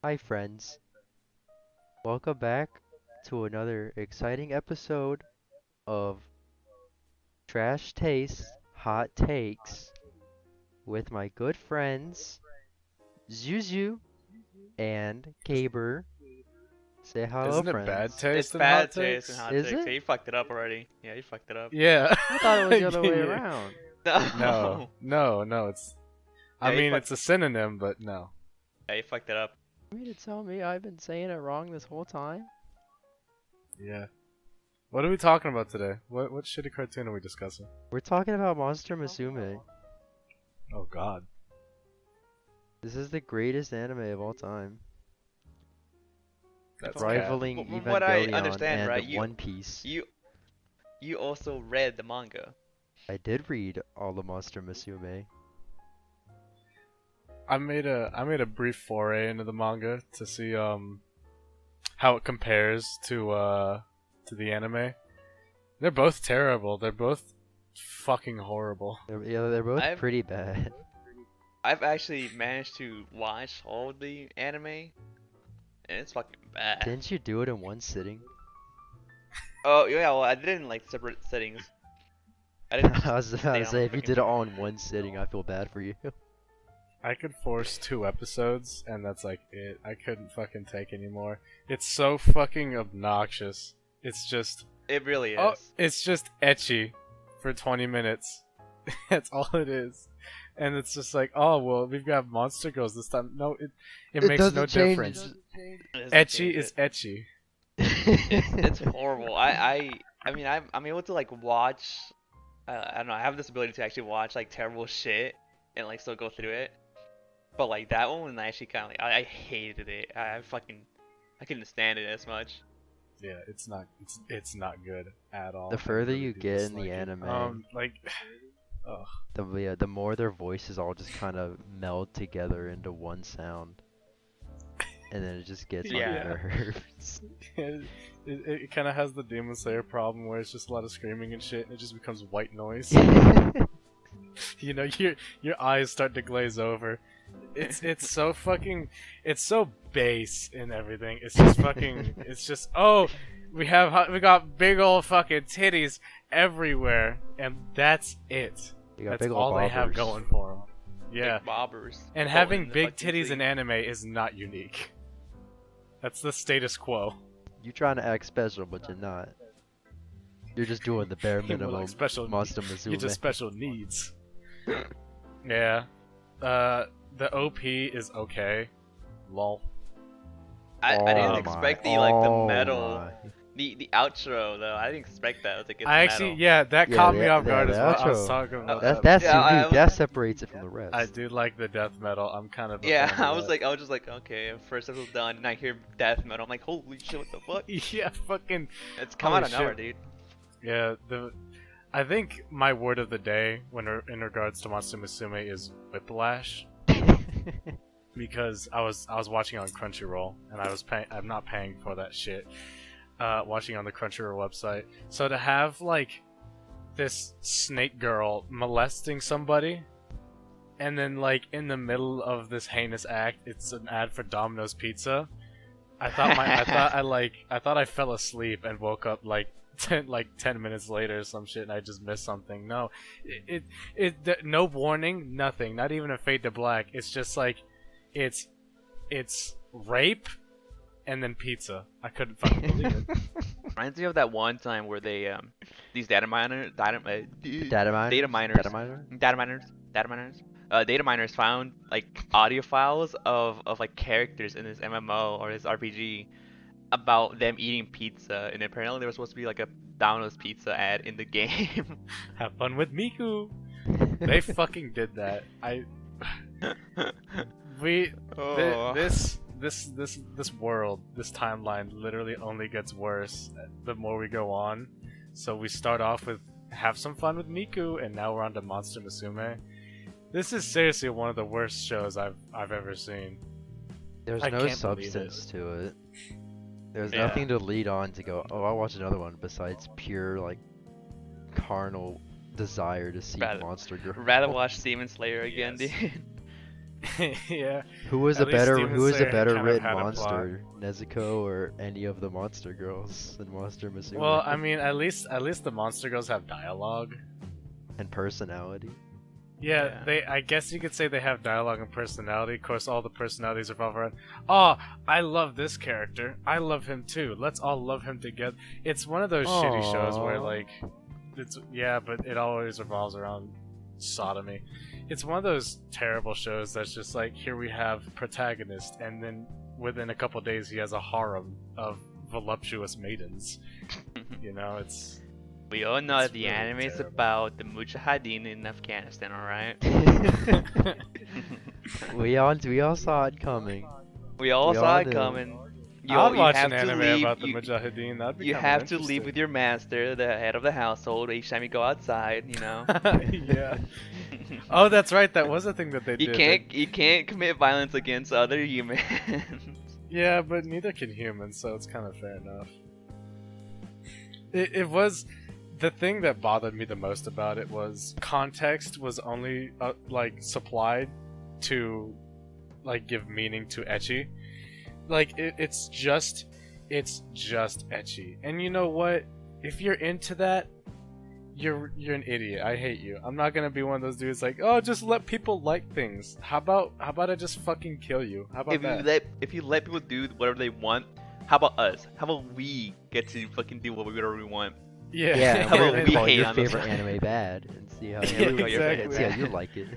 Hi, friends. Welcome back to another exciting episode of Trash Tastes, Hot Takes with my good friends Zuzu and Gaber. Say hello, Isn't it bad friends. It's taste in hot bad taste and takes? hot Is takes. it? Yeah, you fucked it up already. Yeah, you fucked it up. Yeah. I thought it was the other way Yeah. around. No, No. no, it's. Yeah, I you mean, fucked. it's a synonym, but no. Yeah, you fucked it up. You mean to tell me I've been saying it wrong this whole time? Yeah. What are we talking about today? What shitty cartoon are we discussing? We're talking about Monster Musume. Oh God. This is the greatest anime of all time, That's Okay. cat. rivaling From what I Evangelion understand, and right, One Piece. you also read the manga. I did read all the Monster Musume. I made a brief foray into the manga to see how it compares to the anime. They're both terrible. They're both fucking horrible. They're both I've- pretty bad. I've actually managed to watch all of the anime, and it's fucking bad. Didn't you do it in one sitting? Oh yeah, well I did it in like separate settings. I didn't. I was about to stay say, on if you freaking- did it all in one sitting, I feel bad for you. I could force 2 episodes, and that's like it. I couldn't fucking take anymore. It's so fucking obnoxious. It's just, It really is. oh, it's just etchy for 20 minutes. That's all it is. And it's just like, oh well, we've got monster girls this time. No, it makes no difference. It doesn't Etchy change is it. etchy. It's horrible. I mean I'm able to like watch. I don't know. I have this ability to actually watch like terrible shit and like still go through it. But like that one, I actually kind of like I hated it. I couldn't stand it as much. Yeah, it's not good at all. The I further really you do get in dislike the it. anime, Like, ugh. the more their voices all just kind of meld together into one sound, and then it just gets on Yeah. your nerves. It kind of has the Demon Slayer problem where it's just a lot of screaming and shit, and it just becomes white noise. You know, your eyes start to glaze over. It's so fucking, it's so base in everything. It's just fucking, it's just, oh, we got big old fucking titties everywhere, and that's it. You got That's big ol' all they have bobbers. going for them. Yeah, Big bobbers. and floating having in the big fucking titties sea. in anime is not unique. That's the status quo. You trying to act special, but you're not. You're just doing the bare You're more minimum. like special. Monster Musume. You just special needs. Yeah. The OP is okay. Lol. I Oh didn't my- expect the like the oh metal, my. the outro though. I didn't expect that to get I the actually, metal. yeah, that Yeah, caught the- me off the- guard the as well. I was outro. talking about That's Yeah, I unique. was- That separates it from the rest. I do like the death metal. I'm kind of. A Yeah, fan of I was that. just like, okay, first episode done, and I hear death metal. I'm like, holy shit, what the fuck? Yeah, fucking. It's come Holy out of nowhere, shit. dude. Yeah, I think my word of the day in regards to Monster Musume is whiplash, because I was watching on Crunchyroll, and I'm not paying for that shit. Watching on the Crunchyroll website. So to have like this snake girl molesting somebody, and then like in the middle of this heinous act, it's an ad for Domino's Pizza. I thought I fell asleep and woke up like 10 minutes later or some shit, and I just missed something. No, no warning, nothing, not even a fade to black. It's just like it's rape and then pizza. I couldn't fucking believe it. Reminds me of that one time where they these data miners Data found like audio files of like characters in this MMO or this RPG about them eating pizza, and apparently there was supposed to be like a Domino's Pizza ad in the game. Have fun with Miku. They fucking did that. Oh. This world, this timeline literally only gets worse the more we go on. So we start off with have some fun with Miku, and now we're on to Monster Musume. This is seriously one of the worst shows I've ever seen. There's I no can't believe it. substance to it. There's Yeah. nothing to lead on to go, oh, I'll watch another one besides pure, like, carnal desire to see Rather- Monster Girl. Rather watch Demon Slayer again, Yes. dude. Yeah. Who was At a least better Demon who was a Slayer better kind of written had a plot. monster, Nezuko or any of the monster girls in Monster Musume? Well, I mean, at least the monster girls have dialogue. And personality. Yeah, I guess you could say they have dialogue and personality. Of course, all the personalities revolve around, oh, I love this character. I love him too. Let's all love him together. It's one of those shitty shows where, Aww. like, but it always revolves around sodomy. It's one of those terrible shows that's just like, here we have protagonist, and then within a couple days he has a harem of voluptuous maidens. You know, it's... We all know It's the really anime is terrible. about the Mujahideen in Afghanistan, alright? we all saw it coming. We all We saw all it knew. coming. I would watch have an to anime leave. about the Mujahideen. That'd be You kind have of to leave with interesting. your master, the head of the household, each time you go outside. You know. Yeah. Oh, that's right. That was a thing that they You did. can't you can't commit violence against other humans. Yeah, but neither can humans, so it's kind of fair enough. It was the thing that bothered me the most about it was context was only like supplied to like give meaning to ecchi. Like it's just ecchi. And you know what? If you're into that, you're an idiot. I hate you. I'm not gonna be one of those dudes like, oh, just let people like things. How about I just fucking kill you? How about that? If you let people do whatever they want, how about us? How about we get to fucking do whatever we want? Yeah. Yeah, How we're about gonna we call hate your on the favorite side? anime bad and see how Yeah, you exactly. see how you like it.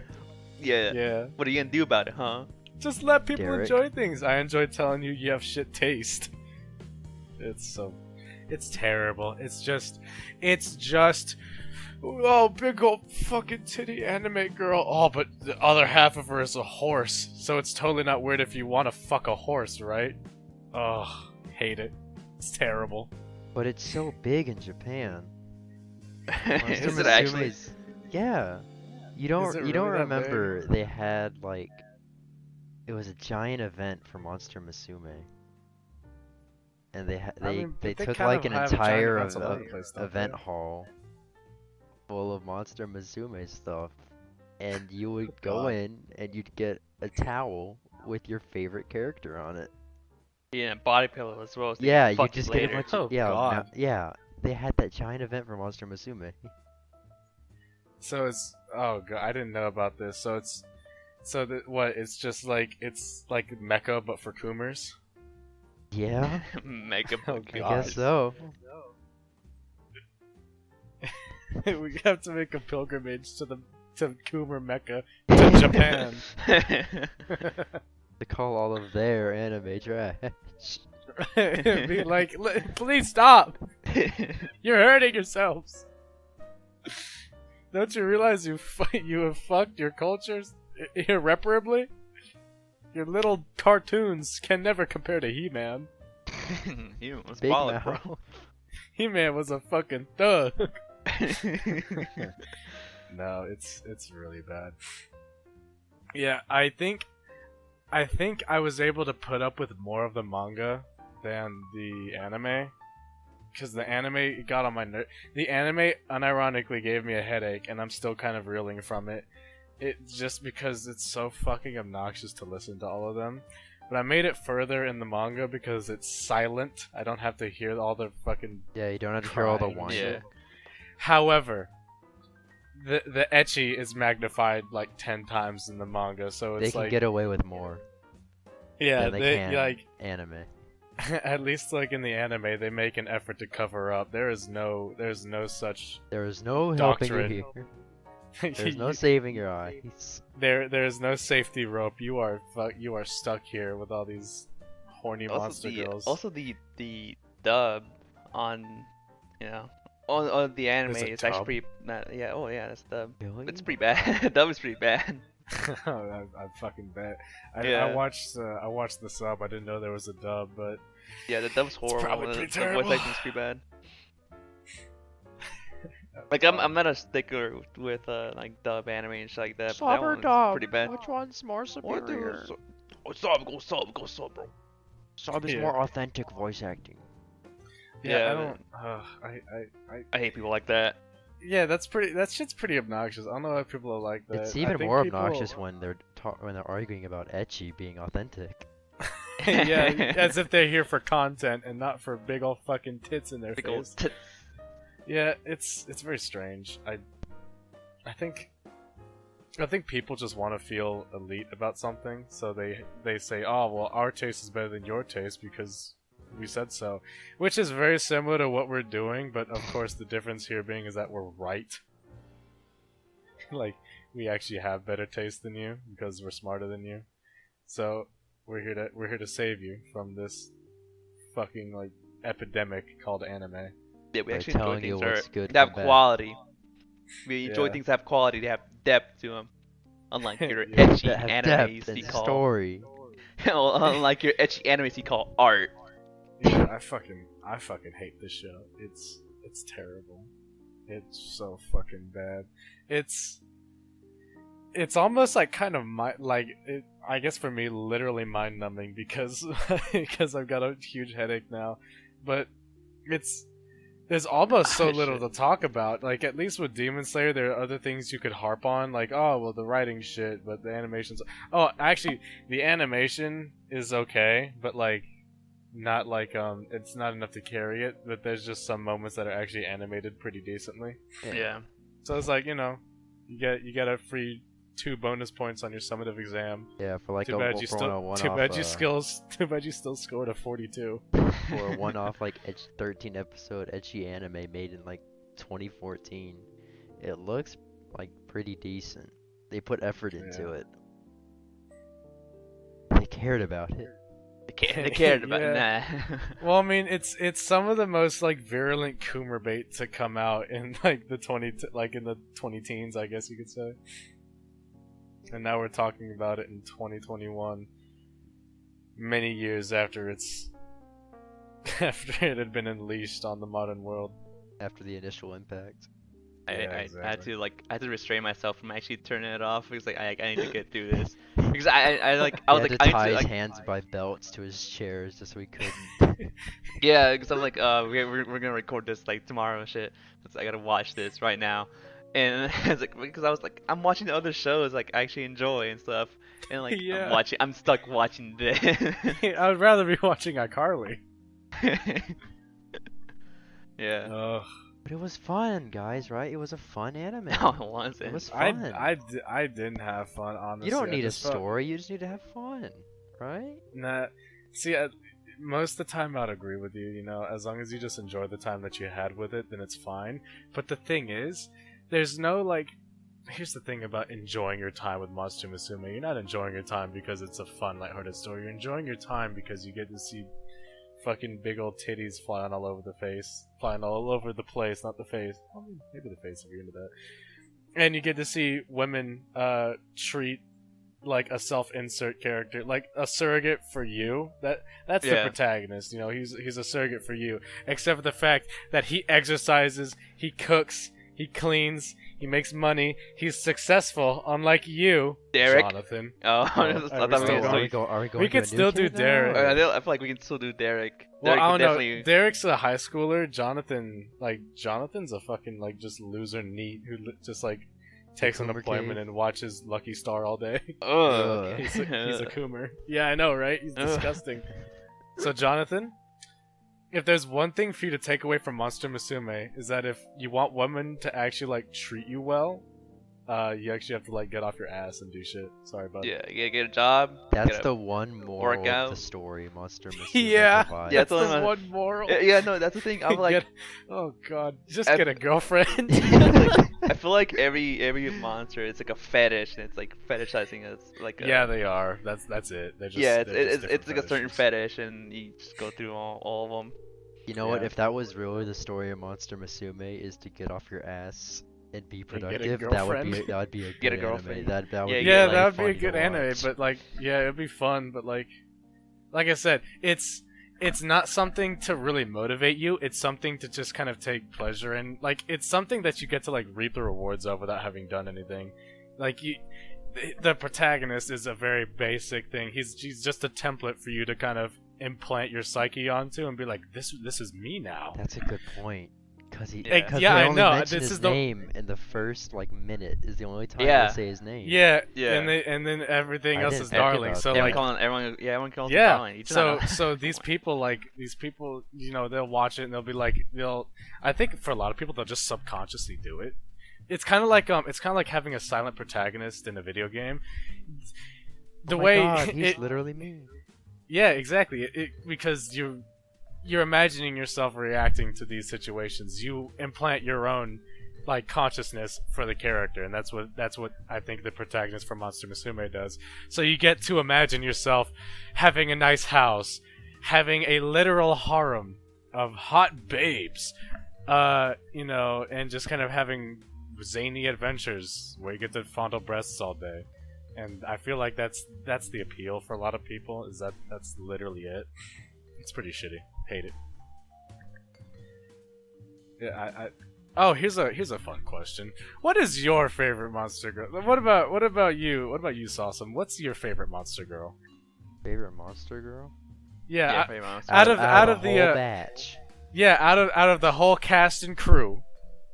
Yeah. Yeah. What are you gonna do about it, huh? Just let people Derek. enjoy things. I enjoy telling you you have shit taste. It's terrible. It's just, oh, big old fucking titty anime girl. Oh, but the other half of her is a horse, so it's totally not weird if you want to fuck a horse, right? Oh, hate it. It's terrible. But it's so big in Japan. Is it actually? Musume's- Yeah. You Is don't it you don't really that big? remember they had like it was a giant event for Monster Musume. And they I mean, they they took kind like of an have giant entire events all over the place, don't event they? hall full of Monster Musume stuff, and you would Oh, go God. in and you'd get a towel with your favorite character on it. Yeah, body pillow as well. So they Yeah, can you fuck just you get a later. bunch of Oh, yeah, God. yeah. They had that giant event for Monster Musume. So it's, oh god, I didn't know about this. So it's, what? It's just like, it's like Mecha but for Coomers. Yeah, Makeup. Oh, I God. guess so. We have to make a pilgrimage to Coomer Mecca to Japan. To call all of their anime trash. Be like, please stop! You're hurting yourselves. Don't you realize you have fucked your cultures irreparably? Your little cartoons can never compare to He-Man. You was Big baller, bro. mouth. He-Man was a fucking thug. No, it's really bad. Yeah, I think I was able to put up with more of the manga than the anime, because the anime got on my nerve. The anime unironically gave me a headache, and I'm still kind of reeling from it. It's just because it's so fucking obnoxious to listen to all of them. But I made it further in the manga because it's silent. I don't have to hear all the fucking Yeah, you don't have to hear all the crying. whining. Yeah. However, the ecchi is magnified like 10 times in the manga, so They it's can like get away with more yeah, than they can like anime. at least like in the anime they make an effort to cover up. There's no such There is no helping Doctrine. you here. There's no saving your eyes. there's no safety rope. You are stuck here with all these horny monster girls. Also the dub on, you know, on the anime There's a is actually dub? pretty. Yeah, oh yeah, that's dub. Really? It's pretty bad. Dub is pretty bad. I fucking bet. Yeah. I watched the sub. I didn't know there was a dub, but Yeah, the dub's horrible. probably The pretty voice terrible. acting's pretty bad. Like I'm not a stickler with like dub anime and shit like that. But that one's pretty bad. Which one's more superior? Go sub, bro. Sub is Yeah. more authentic voice acting. Yeah, I don't. I hate people like that. Yeah, that shit's pretty obnoxious. I don't know why people are like that. It's I even think more people- obnoxious when they're when they're arguing about ecchi being authentic. Yeah, as if they're here for content and not for big old fucking tits in their Big face. old tits. Yeah, it's very strange. I think people just want to feel elite about something, so they say, "Oh, well, our taste is better than your taste because we said so," which is very similar to what we're doing, but of course the difference here being is that we're right. Like, we actually have better taste than you because we're smarter than you. So we're here to save you from this fucking like epidemic called anime. Yeah, we By actually enjoy telling you things what's good that have from bad. quality. We enjoy Yeah. things that have quality, they have depth to them. Unlike your Yeah. ecchi That have anime depth and you call story. unlike your ecchi anime you call art. Yeah, I fucking hate this show. It's terrible. It's so fucking bad. It's almost like kind of I guess for me literally mind numbing because I've got a huge headache now. But there's almost so little to talk about. Like, at least with Demon Slayer, there are other things you could harp on. Like, oh, well, the writing shit, but the animation's... Oh, actually, the animation is okay, but, like, not like, it's not enough to carry it. But there's just some moments that are actually animated pretty decently. Yeah. So it's like, you know, you get a free 2 bonus points on your summative exam. Yeah, for like Too a bad you one-off. Too bad you still scored a 42. For a one-off like 13 episode ecchi anime made in like 2014, it looks like pretty decent. They put effort into it. They cared about it. They cared about Yeah. nah. Well, I mean, it's some of the most like virulent Coomer bait to come out in like the 20 teens, I guess you could say. And now we're talking about it in 2021, many years after it had been unleashed on the modern world. After the initial impact. I exactly. had to restrain myself from actually turning it off because like I need to get through this because I was He like had to I tie need to, his like, hands by belts to his chairs just so he couldn't. yeah, because I'm like we're gonna record this like tomorrow and shit. So I gotta watch this right now, and it's like because I was like I'm watching the other shows like I actually enjoy and stuff, and like Yeah. I'm stuck watching this. I would rather be watching iCarly. Yeah. Ugh. But it was fun, guys, right? It was a fun anime. No, it wasn't. It was I fun. didn't have fun, honestly. You don't I need a just felt- story, you just need to have fun, right? Nah. See, most of the time I'd agree with you, you know, as long as you just enjoy the time that you had with it, then it's fine. But the thing is, there's no, like, here's the thing about enjoying your time with Monster Musume. You're not enjoying your time because it's a fun, lighthearted story. You're enjoying your time because you get to see fucking big old titties flying all over the place, not the face. I mean, maybe the face if you're into that. And you get to see women treat like a self-insert character, like a surrogate for you. That's the Yeah. protagonist. You know, he's a surrogate for you. Except for the fact that he exercises, he cooks, he cleans, he makes money, he's successful, unlike you, Derek. Jonathan. Oh, I are thought we we still were going? Are we going We to can a new still do kid now? Derek. I feel like we can still do Derek. Well, Derek I would don't know. definitely... Derek's a high schooler. Jonathan's a fucking like just loser neat who just like takes an Coomer appointment cave. and watches Lucky Star all day. Ugh. he's a coomer. Yeah, I know, right? He's disgusting. So Jonathan, if there's one thing for you to take away from Monster Musume, is that if you want women to actually like treat you well, you actually have to like get off your ass and do shit. Sorry about Yeah, you gotta get a job. That's get a- the one moral of workout. the story Monster Musume Yeah, provides. Yeah, that's it's the only my- one moral. Yeah, no, that's the thing. I'm like, Oh god, just I- get a girlfriend. I feel like every monster, it's like a fetish, and it's like fetishizing us. Like Yeah, they are. That's it. They're just, yeah, they're just it's like a certain fetishes. fetish, and you just go through all of them. You know what? Yeah. If that was really the story of Monster Musume, is to get off your ass and be get a productive, that would girlfriend. be a good Get a anime. girlfriend. That would Yeah, be Yeah, like, that would be a funny to good anime, watch. but like, yeah, it'd be fun. But like I said, it's not something to really motivate you. It's something to just kind of take pleasure in. Like, it's something that you get to like reap the rewards of without having done anything. Like the protagonist is a very basic thing. He's just a template for you to kind of implant your psyche onto and be like, this is me now. That's a good point. Cause he, Yeah. cause Yeah, they I only know. mention This his is the name in the first like minute. Is the only time Yeah. they say his name. yeah, Yeah. and then everything I else didn't is think darling. about So that. like, Everyone calls him yeah. darling. He's not So a- these people you know, they'll watch it and they'll be like, I think for a lot of people they'll just subconsciously do it. It's kind of like having a silent protagonist in a video game. The oh my way God, he's literally me. yeah, exactly. Because you're imagining yourself reacting to these situations. You implant your own like consciousness for the character, and that's what I think the protagonist for Monster Musume does. So you get to imagine yourself having a nice house, having a literal harem of hot babes, you know, and just kind of having zany adventures where you get to fondle breasts all day. And I feel like that's the appeal for a lot of people. That's literally it. It's pretty shitty. Hate it. Yeah, Oh, here's a fun question. What is your favorite monster girl? What about you? What about you, Sawsome? What's your favorite monster girl? Favorite monster girl? Yeah, Yeah, pretty much. out of the the whole batch. yeah, out of the whole cast and crew,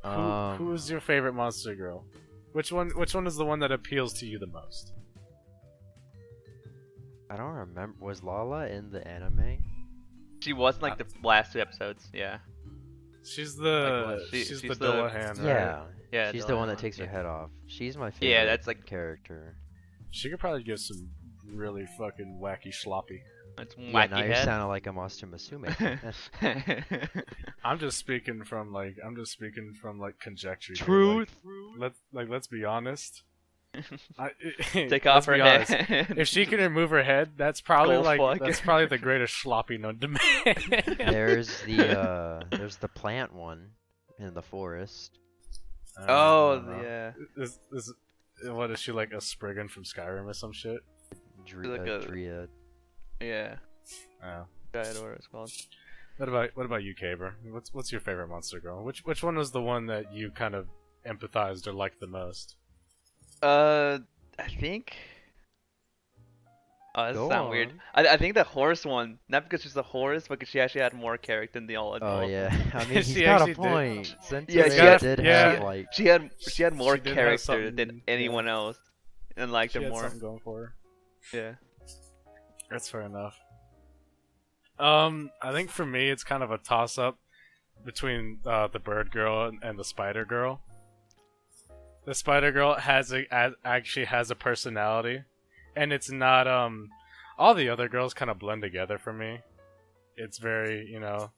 Um, who's your favorite monster girl? Which one is the one that appeals to you the most? I don't remember. Was Lala in the anime? She was in, like the last 2 episodes. Yeah. She's the Like what? she's the She's the- Dullahan, right? Yeah. Yeah. She's the the last one that takes her yeah. head off. She's my favorite. Yeah, that's like character. She could probably get some really fucking wacky sloppy. it's Yeah, wacky now you're head. sounding like a Monster Musume. I'm just speaking from like conjecture. here, Truth. Let's be honest. Take off her let's be head. honest. If she can remove her head, that's probably Go fuck. that's probably the greatest sloppy known to man. there's the plant one in the forest. Oh yeah. What is she, like a Spriggan from Skyrim or some shit? Like a- Drea. Yeah. Oh. Guide or what it's called. What about you, Caber? What's your favorite monster girl? Which one was the one that you kind of empathized or liked the most? I think. Oh, this Go sounds weird. on. I think the horse one, not because she's a horse, but because she actually had more character than the all. Oh all- yeah, I mean She he's got a actually did. point. Yeah, Centaur she did had- have like She had more She did have character something, than anyone else, and liked She her had more. something going for her. Yeah. That's fair enough. I think for me it's kind of a toss-up between the bird girl and the spider girl. The spider girl actually has a personality, and it's not all the other girls kind of blend together for me. It's very, you know,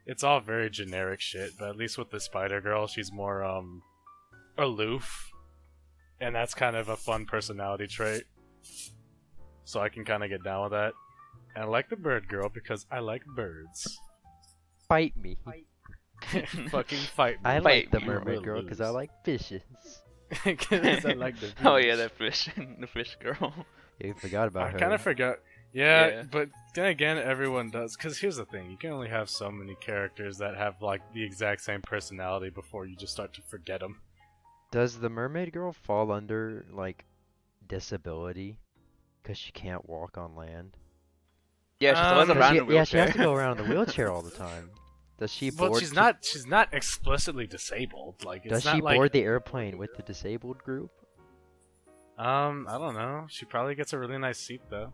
it's all very generic shit, but at least with the spider girl, she's more aloof, and that's kind of a fun personality trait. So I can kind of get down with that. And I like the bird girl because I like birds. fight me. Fucking fight me. I Fight like the me. mermaid girl because I like fishes. Because I like the Oh yeah, birds. that fish, the fish girl. Yeah, you forgot about I her. kind of forgot. Yeah, Yeah. but then again, everyone does. Because here's the thing: you can only have so many characters that have like the exact same personality before you just start to forget them. Does the mermaid girl fall under like disability because she can't walk on land? Yeah, she's always Um, around She- in a yeah, she has to wheelchair. go around in the wheelchair all the time. Does she board? Well, she's not explicitly disabled. Like, it's Does not she like, board the airplane with the disabled group? I don't know. She probably gets a really nice seat though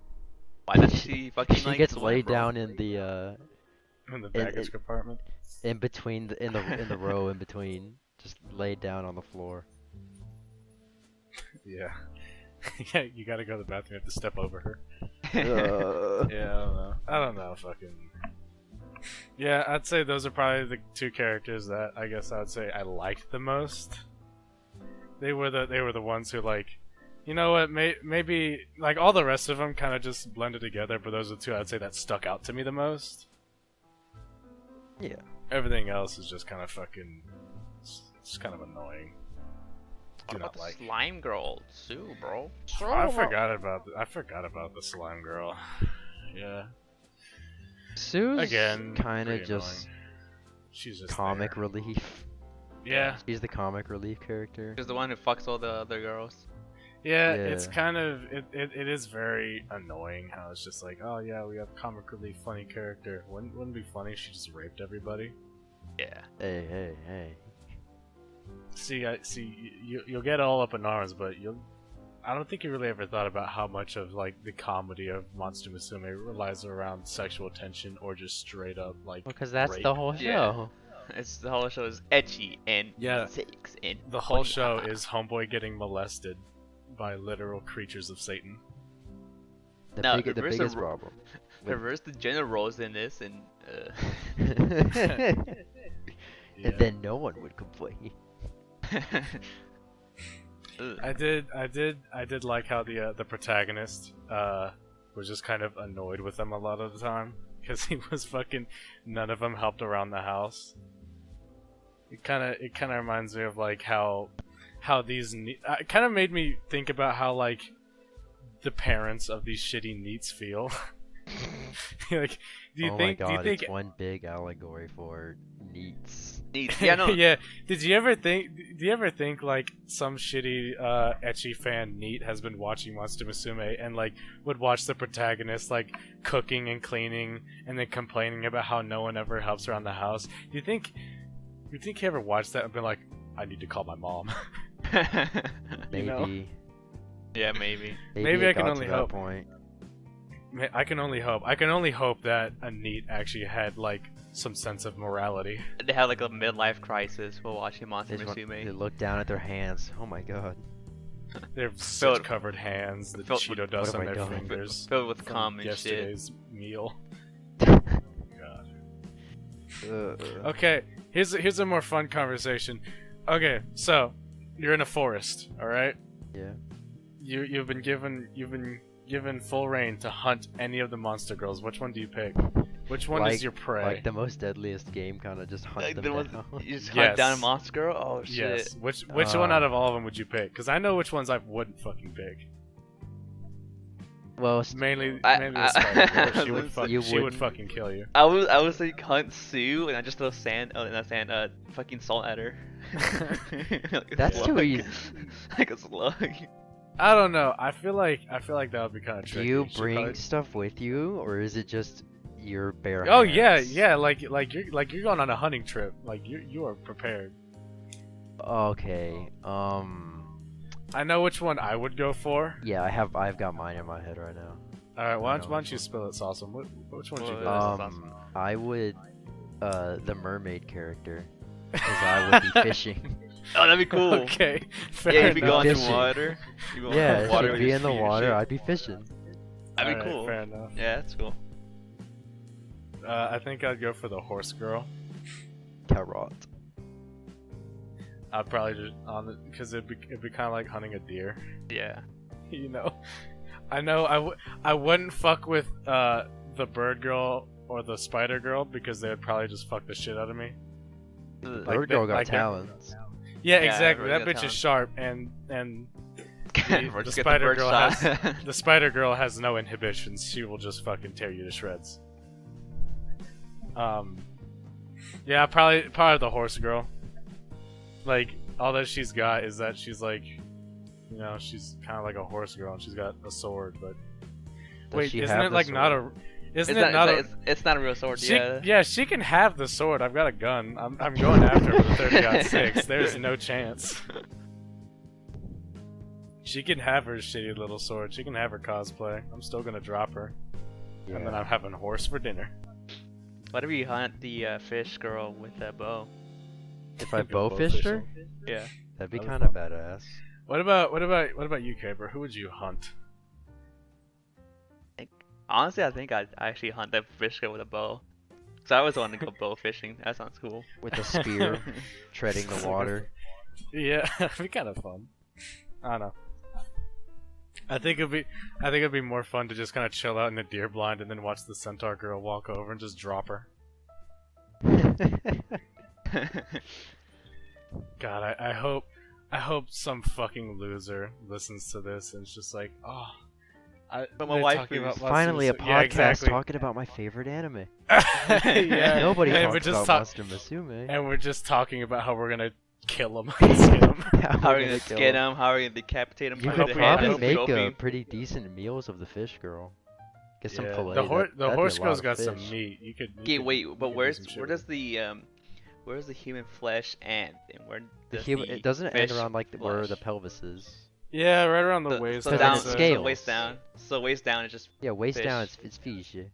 Why doesn't she fucking She like gets swim, laid bro? down in the in the baggage compartment. in between in the row in between, just laid down on the floor. Yeah. Yeah, you gotta go to the bathroom. You have to step over her. Uh, Yeah, I don't know. Fucking. Yeah, I'd say those are probably the two characters that I guess I would say I liked the most. They were the ones who, like, you know what? Maybe like all the rest of them kind of just blended together, but those are the two I'd say that stuck out to me the most. yeah. Everything else is just kind of fucking. It's kind of annoying. What Do about not the like. slime girl, Sue, bro? I forgot about the slime girl. Yeah. Sue's Again, kind of pretty just annoying. She's just comic there. relief. Yeah. She's the comic relief character. She's the one who fucks all the other girls. Yeah, it's Yeah. kind of it is very annoying how it's just like, oh yeah, we have comic relief funny character. Wouldn't it be funny if she just raped everybody? Yeah. Hey. See, you'll get all up in arms, but I don't think you really ever thought about how much of like the comedy of Monster Musume relies around sexual tension or just straight up like. Because that's rape. the whole Yeah. show. It's the whole show is etchy and Yeah. sex and The whole funny. show is homeboy getting molested by literal creatures of Satan. The, No, the there's a biggest ro- problem. Reverse the gender roles in this, and And then no one would complain. Ugh. I did like how the protagonist was just kind of annoyed with them a lot of the time because he was fucking none of them helped around the house. It kind of reminds me of like how these it kind of made me think about how like the parents of these shitty neets feel. Like, do you Oh think? my Do you god, think? it's one big allegory for neats. Yeah, no. Yeah. Did you ever think? Do you ever think like some shitty ecchi fan neat has been watching Monster Musume and like would watch the protagonist like cooking and cleaning and then complaining about how no one ever helps around the house? Do you think? You think he ever watched that and been like, I need to call my mom? Maybe. You know? Yeah, maybe. Maybe it I can got only to that hope. point. I can only hope. I can only hope that a neat actually had like some sense of morality. They had like a midlife crisis while watching Monster They Musume. look down at their hands. Oh my god. Their Filled- soot-covered hands, the filled- Cheeto dust what on have their I done? fingers. Filled with from cum and shit. yesterday's meal. God. Uh, Okay, here's a more fun conversation. Okay, so you're in a forest, all right? yeah. You've been given full reign to hunt any of the monster girls. Which one do you pick? Which one is your prey? Like the most deadliest game, kind of just hunt Like, them there was- down. you just Yes. hunt down a monster girl? Oh shit. Yes. Which one out of all of them would you pick? Because I know which ones I wouldn't fucking pick. Well, Mainly I- the spider girl. She I would was- fuck, You she would wouldn't. fucking kill you. I was like hunt Sue and I just throw sand fucking salt at her. Like a That's too slug. easy. Like a slug. I don't know. I feel like that would be kind of Do tricky. you She'd bring probably- stuff with you, or is it just your bare Oh hands? yeah. Like you're going on a hunting trip. Like you are prepared. Okay. I know which one I would go for. Yeah, I've got mine in my head right now. All right, why know don't which you one. spill it, Awesome? Which one would you Well, go? awesome. I would, the mermaid character, because I would be fishing. Oh, that'd be cool. Okay, fair Yeah, you'd be enough. going Fishing. underwater. You go Yeah, underwater she'd with be your in the feet and water. shit. I'd be fishing. That'd be Alright, cool. Fair enough. Yeah, that's cool. I think I'd go for the horse girl. Carrot. I'd probably just on it because it'd be kind of like hunting a deer. Yeah. You know, I wouldn't fuck with the bird girl or the spider girl because they would probably just fuck the shit out of me. Ugh. Like Bird girl that- got like that- talons. Yeah, Yeah, exactly. bird That got bitch is talent. sharp, and Or the just get spider bird girl shot. has the spider girl has no inhibitions. She will just fucking tear you to shreds. Yeah, probably the horse girl. Like all that she's got is that she's like, you know, she's kind of like a horse girl and she's got a sword. But Does wait, she isn't have it the like not sword? a? Isn't it not a? It's not a real sword. She, Yeah. she can have the sword. I've got a gun. I'm going after her with a 30-06. There's no chance. She can have her shitty little sword. She can have her cosplay. I'm still gonna drop her, and then Yeah. I'm having horse for dinner. What if you hunt the fish girl with a bow? If I Go bow fished her, fishing. Yeah. that'd be That'd be kind of fun. badass. What about you, Caper? Who would you hunt? Honestly, I think I'd actually hunt that fish girl with a bow. So I always wanted to go bow fishing. That sounds cool. With a spear, treading It's the like a- water. Yeah, it'd be kind of fun. I don't know. I think it'd be more fun to just kind of chill out in the deer blind and then watch the centaur girl walk over and just drop her. God, I hope some fucking loser listens to this and it's just like, oh. But my they're wife talking is- about Finally, a Monster podcast Musume. Yeah, exactly. talking about my favorite anime. Yeah. Nobody and we're talks just about talk- Monster Musume. and we're just talking about how we're gonna kill him and skin him. How are we gonna skin him? How are we gonna decapitate him? You I could hope we- probably I hope we make trophy? pretty decent meals of the fish girl. Get some Yeah, filet. The that'd be a horse lot girl's of got some fish. meat. You could. Okay, wait, but give her where some does sugar. where's the human flesh end, and where The does human, the it doesn't end fish around like where the flesh? pelvis is. Yeah, right around the So, waist. so Because down, it's so scales. waist down. So waist down is just Yeah, waist fish. down, it's fish. Yeah,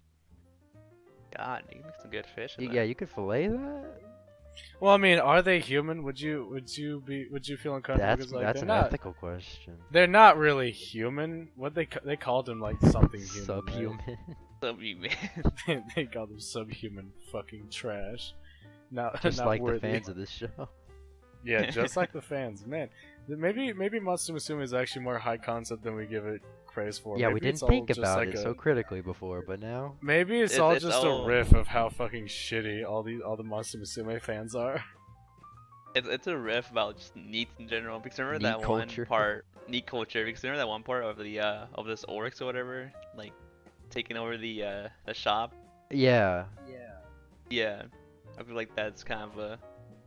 God, you can make some good fish. In yeah, there. you could fillet that. Well, I mean, are they human? Would you feel uncomfortable? That's Because, like, that's they're an not. ethical question. They're not really human. What they called them like something human. right? Subhuman. Subhuman. They called them subhuman fucking trash. Not Just not like the worthy. fans of this show. Yeah, just like the fans. Man, maybe Monster Musume is actually more high concept than we give it praise for. Yeah, we Maybe didn't it's all think just about like it a- so critically before, but now Maybe it's It's- all it's just all- a riff of how fucking shitty all the Monster Musume fans are. It's a riff about just neats in general. Because remember Neat that culture. one part, neat culture. Because remember that one part of the of this Oryx or whatever, like taking over the shop. yeah. Yeah, I feel like that's kind of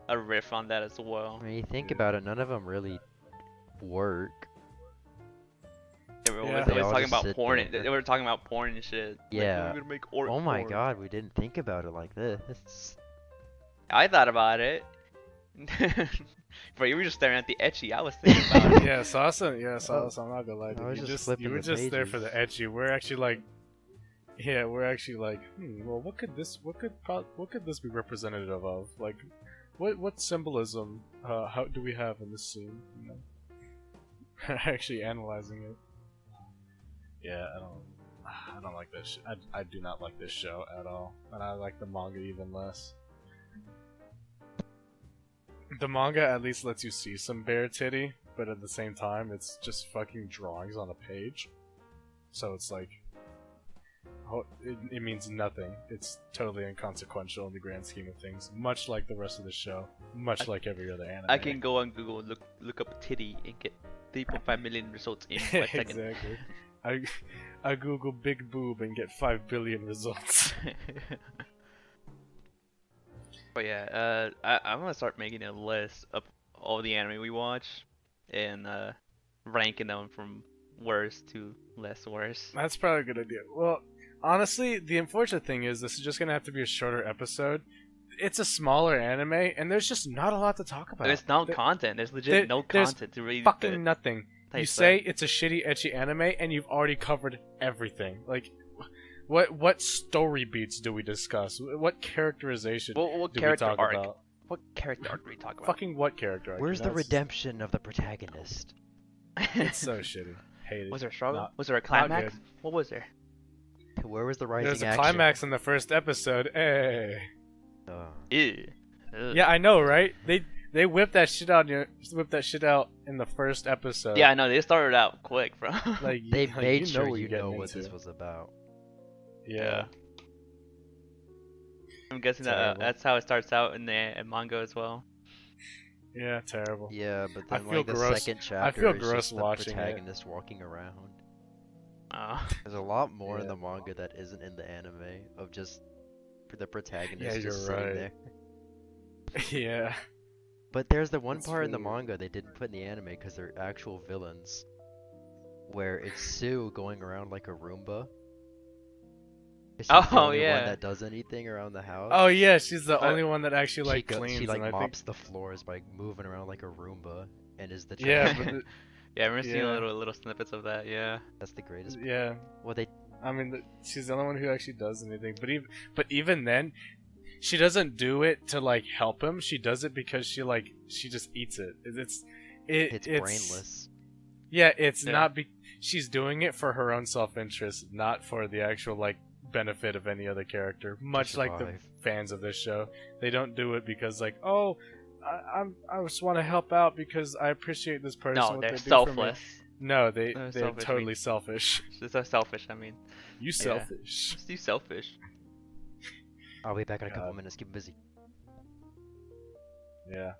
a riff on that as well. When you think about it, none of them really work. They were Yeah. always, They always all talking just about sit porn. there. They were talking about porn and shit. Yeah. Like, we're gonna make orc Oh my porn. god, we didn't think about it like this. I thought about it. But you were just staring at the etchy. I was thinking about it. Yeah, Sasa. Yeah, Sasa. I'm not gonna lie. I Dude. was You just just flipping you were the just there for pages. the edgy. We're actually like, yeah, we're actually like, well, what could this be representative of? Like, what symbolism? How do we have in this scene? You know, actually analyzing it. Yeah, I don't like this. I do not like this show at all, and I like the manga even less. The manga at least lets you see some bare titty, but at the same time, it's just fucking drawings on a page. So it's like, it means nothing. It's totally inconsequential in the grand scheme of things. Much like the rest of the show, much like every other anime. I can go on Google, look up titty, and get 3.5 million results in 1 second. Exactly. I Google big boob and get 5 billion results. But yeah, I'm gonna start making a list of all the anime we watch, and ranking them from worst to less worse. That's probably a good idea. Well, honestly, the unfortunate thing is this is just gonna have to be a shorter episode. It's a smaller anime, and there's just not a lot to talk about. There's no There- content. There's legit there- no there's content to read. fucking nothing. type You stuff. say it's a shitty, ecchi anime, and you've already covered everything. Like, what story beats do we discuss? What characterization What do we character talk arc? about? What character arc do we talk about? Fucking what character arc? Where's you the know? It's- redemption of the protagonist? It's so shitty. Hate it. Was there a struggle? Not- Was there a not climax? good. What was there? Where was the rising There's a action? climax in the first episode. Hey. Ew. Ugh. Yeah, I know, right? They whipped that shit out. Whipped that shit out in the first episode. Yeah, I know. They started out quick, bro. Like They like, made you sure what you you're know getting what this into. was about. Yeah. I'm guessing that Terrible. that's how it starts out in the manga as well. Yeah, terrible. Yeah, but I then feel like the gross- second I chapter feel is gross just the watching it. protagonist walking around. There's a lot more in Yeah. the manga that isn't in the anime of just the protagonist Yeah, just you're sitting right. there. Yeah. But there's the one It's part in the really- manga they didn't put in the anime because they're actual villains, where it's Sue going around like a Roomba. 'Cause she's the Oh, only yeah. one that does anything around the house. Oh yeah, she's the But- only one that actually like cleans, she like and I mops think the floors by moving around like a Roomba, and is the yeah, trash. but the, Yeah, I remember seeing Yeah. little snippets of that. Yeah. That's the greatest. yeah. Well, they I mean, she's the only one who actually does anything. But even then, she doesn't do it to like help him. She does it because she just eats it. It's brainless. Yeah, it's Yeah. not. She's doing it for her own self-interest, not for the actual like benefit of any other character. Much like the survive. fans of this show, they don't do it because like, oh, I just want to help out because I appreciate this person. No, what they're they do for me. selfless. No, They're they're selfish, totally selfish. They're so selfish. I mean, You selfish. just you selfish. I'll be back in a couple God. minutes. Keep 'em busy. Yeah.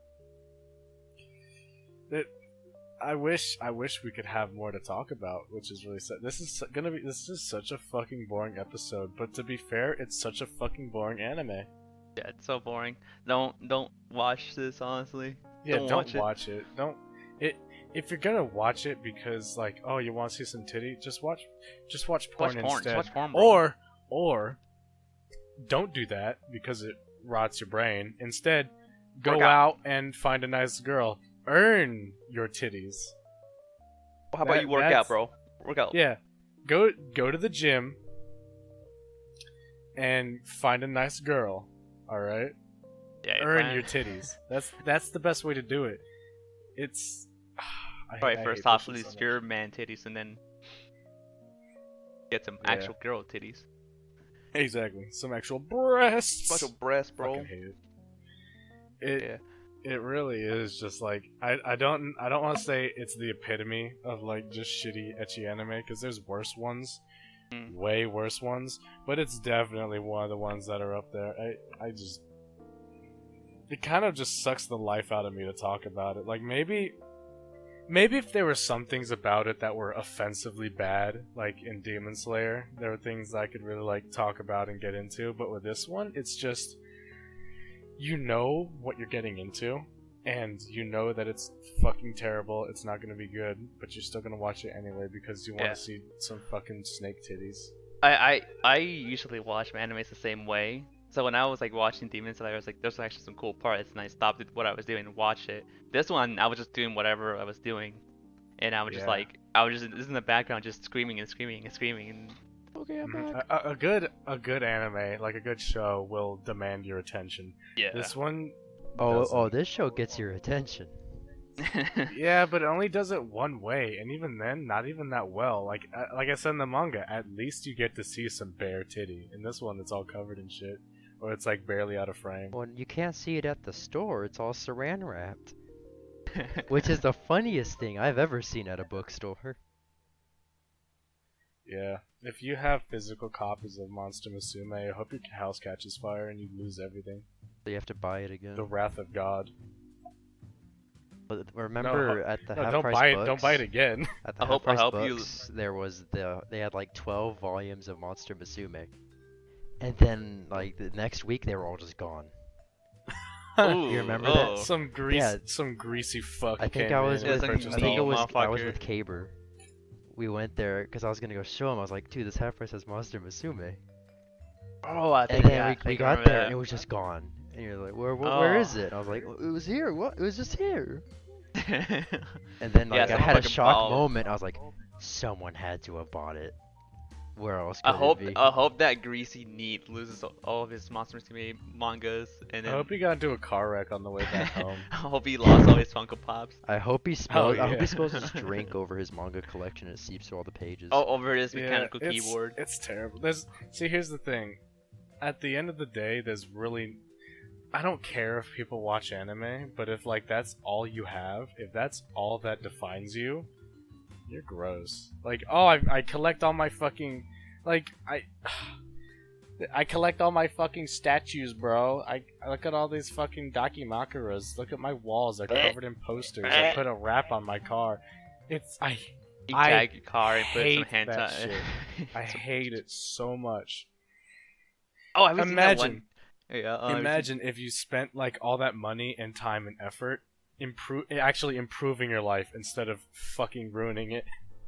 I wish we could have more to talk about, which is really sad. This is such a fucking boring episode, but to be fair, it's such a fucking boring anime. Yeah, it's so boring. Don't watch this, honestly. Yeah, Don't don't watch it. watch it. Don't it if you're gonna watch it because like, oh, you want to see some titty, just watch porn Watch porn. Just instead. watch porn, bro. Or don't do that because it rots your brain. Instead, Go Work out and find a nice girl. Earn your titties. How about you work out, bro? Work out. Yeah. Go to the gym and find a nice girl. All right. Yeah. Earn your titties. That's the best way to do it. It's. Probably first hate off, this shit lose so your man titties, and then get some Yeah. actual girl titties. much. Exactly. Some actual breasts. Special breast, bro. Fucking hate it. Yeah. It really is just like I don't want to say it's the epitome of like just shitty ecchi anime because there's worse ones, way worse ones, but it's definitely one of the ones that are up there. I just it kind of just sucks the life out of me to talk about it. Like maybe if there were some things about it that were offensively bad, like in Demon Slayer, there were things I could really like talk about and get into, but with this one, it's just you know what you're getting into, and you know that it's fucking terrible, it's not going to be good, but you're still going to watch it anyway because you want to see some fucking snake titties. I usually watch my animes the same way. So when I was like watching Demon Slayer, I was like, there's actually some cool parts, and I stopped what I was doing and watched it. This one, I was just doing whatever I was doing, and I was just like, I was just in the background just screaming and screaming and screaming, and okay, I'm back. A good anime, like a good show, will demand your attention. Yeah. This one. Oh, this show gets your attention. Yeah, but it only does it one way, and even then, not even that well. Like I said in the manga, at least you get to see some bare titty. In this one, it's all covered in shit, or it's like barely out of frame. Well, you can't see it at the store. It's all saran wrapped. Which is the funniest thing I've ever seen at a bookstore. Yeah, if you have physical copies of Monster Musume, I hope your house catches fire and you lose everything. So you have to buy it again. The wrath of God. But remember at the half don't price buy it. books, don't buy it again. At the I half hope price you- books, there was they had like 12 volumes of Monster Musume, and then like the next week they were all just gone. Ooh, You remember that? oh. Some greasy fuck. I think came I was in and with purchased I think it all. was I was motherfucker. with Caber. We went there because I was gonna go show him. I was like, dude, this half price has Monster Musume. Oh, I And think then we I got remember there that. and it was just gone. And you're like, where is Oh. it? And I was like, it was here. What? It was just here. Yeah, And then like I someone had a fucking shock bought it. moment. I was like, someone had to have bought it. Where else could I hope it be? I hope that greasy neat loses all of his Monster Musume mangas, and I then hope he got into a car wreck on the way back home. I hope he lost all his Funko Pops. I hope he spells. I hope yeah. he spells his drink over his manga collection and it seeps through all the pages. Oh, over his Yeah, mechanical it's- keyboard. It's terrible. See, here's the thing. At the end of the day, there's really. I don't care if people watch anime, but if like that's all you have, if that's all that defines you, you're gross. Like, oh, I collect all my fucking, like I collect all my fucking statues, bro. I look at all these fucking dakimakuras. Look at my walls. They're covered in posters. I put a wrap on my car. It's You I tag your car and put some hate hentai. that shit. I hate it so much. Oh, I haven't seen that one. Imagine. Yeah, Imagine if you spent like all that money and time and effort actually improving your life instead of fucking ruining it.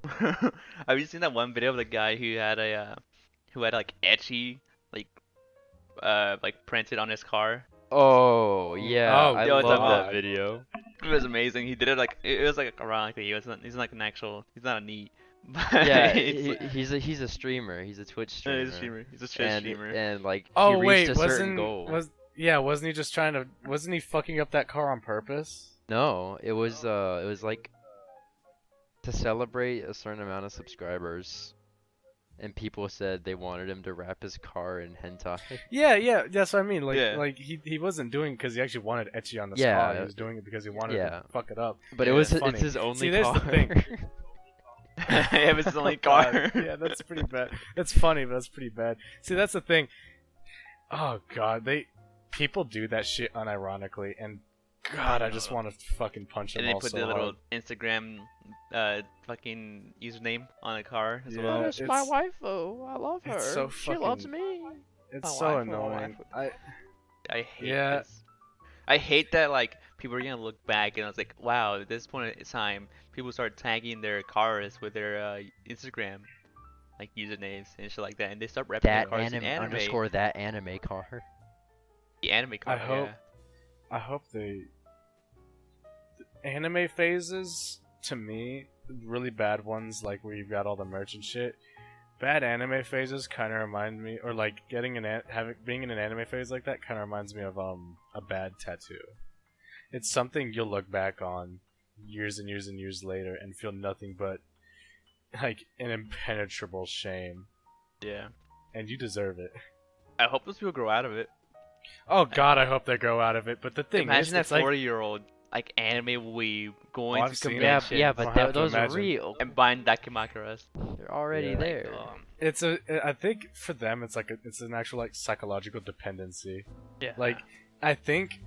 have you seen that one video of the guy who had like etchy like printed on his car? Oh yeah, Oh, I yo, it's love God. that video. It was amazing. He did it like it was like ironically. He's not like an actual. He's not a neat. But Yeah, it's- he's a streamer. He's a Twitch streamer. he's a streamer. He's a Twitch streamer. And like Oh he wait, reached a certain goal. wasn't he just trying to? Wasn't he fucking up that car on purpose? No, it was like to celebrate a certain amount of subscribers, and people said they wanted him to wrap his car in hentai. Yeah, that's what I mean. Like, Yeah. like he wasn't doing it because he actually wanted etchy on the Yeah. car. He was doing it because he wanted Yeah. to fuck it up. But Yeah, it was it's funny. it's his only See, there's car. the thing. it was his only Oh, God. car. Yeah, that's pretty bad. That's funny, but that's pretty bad. See, that's the thing. Oh God, people do that shit unironically, and God, I just want to fucking punch them And they all put so the little hard. Instagram fucking username on the car as Yeah. well. It's my waifu. I love it's so fucking- me. It's my so wife, my annoying. wife. I hate Yeah. this. I hate that like people are gonna look back and I was like, wow, at this point in time, people start tagging their cars with their Instagram like usernames and shit like that, and they start repping their That cars in anime anime. underscore that anime car. The anime car. I hope- Yeah. I hope the anime phases, to me, really bad ones, like where you've got all the merch and shit. Bad anime phases kind of remind me, or like being in an anime phase like that kind of reminds me of a bad tattoo. It's something you'll look back on years and years and years later and feel nothing but like an impenetrable shame. Yeah. And you deserve it. I hope those people grow out of it. Oh God, I hope they grow out of it. But the thing Imagine is, that it's like 40-year-old like anime weeb going I've to seen it. conventions Yeah, I'll but have to those are imagine. real. and buying Dakimakuras. They're already Yeah. there. I think for them it's like it's an actual like psychological dependency. Yeah. Like I think,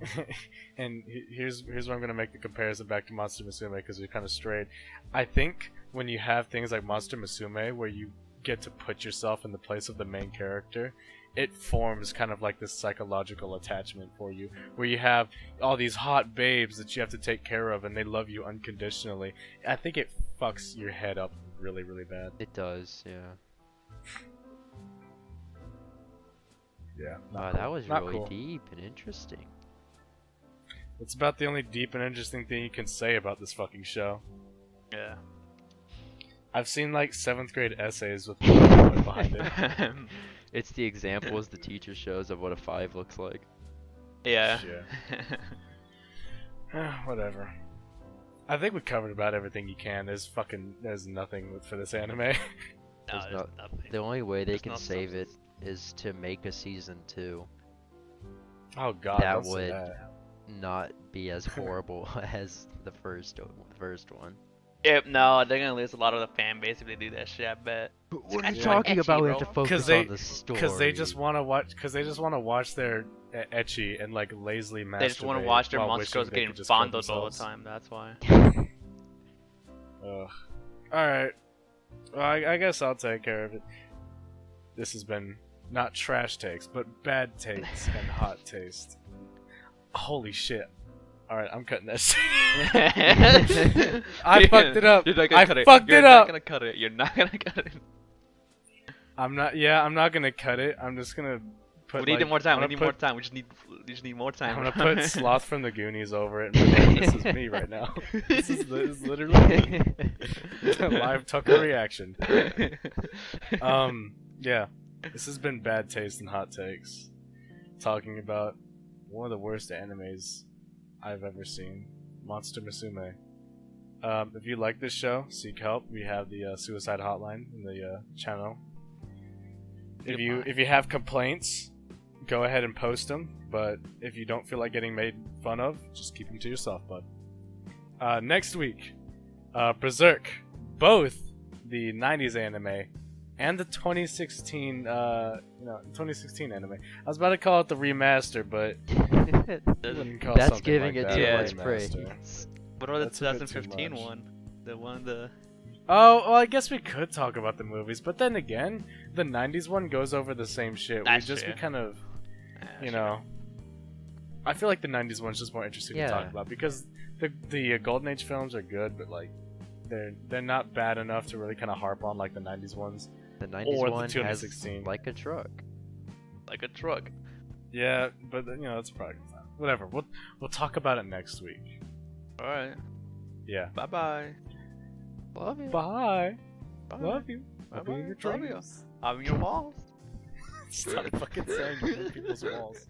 and here's where I'm gonna make the comparison back to Monster Musume because we kind of strayed. I think when you have things like Monster Musume where you get to put yourself in the place of the main character, it forms kind of like this psychological attachment for you, where you have all these hot babes that you have to take care of, and they love you unconditionally. I think it fucks your head up really, really bad. It does, yeah. Yeah. Wow, that was Not really cool. deep and interesting. It's about the only deep and interesting thing you can say about this fucking show. Yeah. I've seen like 7th grade essays with no behind it. It's the examples the teacher shows of what a 5 looks like. Yeah. Whatever. I think we covered about everything you can. There's nothing for this anime. No, There's there's not- nothing. The only way they There's can no save it substance. is to make a season 2. Oh God, That don't say would- that. Not be as horrible as the first one. Yep, no, they're gonna lose a lot of the fan base if they do that shit, I bet. What are are you you talking talking about? about? We We have to have to focus they- on the story. Because they just want to watch their ecchi and like lazily masturbate. They just want to watch their while monster girls wishing they getting could just kill fondled all the themselves. time, that's why. Ugh. Alright. Well, I guess I'll take care of it. This has been not trash takes, but bad takes and hot taste. Holy shit. Alright, I'm cutting that shit. I fucked it up. You're not gonna I cut it. fucked You're it not up. gonna cut it. You're not gonna cut it. I'm not gonna cut it. I'm just gonna put We need like, more time. I'm We need gonna more put- time. We just need more time. I'm gonna put Sloth from the Goonies over it and be like, this is me right now. This is literally a live Tucker reaction. Yeah. This has been Bad Taste and Hot Takes. Talking about one of the worst animes I've ever seen. Monster Musume. If you like this show, seek help. We have the suicide hotline in the channel. If you have complaints, go ahead and post them. But if you don't feel like getting made fun of, just keep them to yourself, bud. Next week, Berserk, both the 90s anime and the 2016 anime. I was about to call it the remaster, but I wouldn't call That's something giving like it that too a much remaster. praise. What about the That's a bit too 2015 much. one? The one the. Oh, well, I guess we could talk about the movies, but then again, the 90s one goes over the same shit. That's We just true. be kind of, Ah, you sure. know. I feel like the 90s one's just more interesting to talk Yeah. about because the Golden Age films are good, but like they're not bad enough to really kind of harp on like the 90s ones. The 90s Or the one has 2016. like a truck. Like a truck. Yeah, but you know, it's probably whatever. We'll talk about it next week. Alright. Yeah. Bye bye. Love it. Bye. Bye. Love you. Bye I'll be in your bye. Love you. dreams. I'm in your walls. Stop fucking saying you're in people's walls.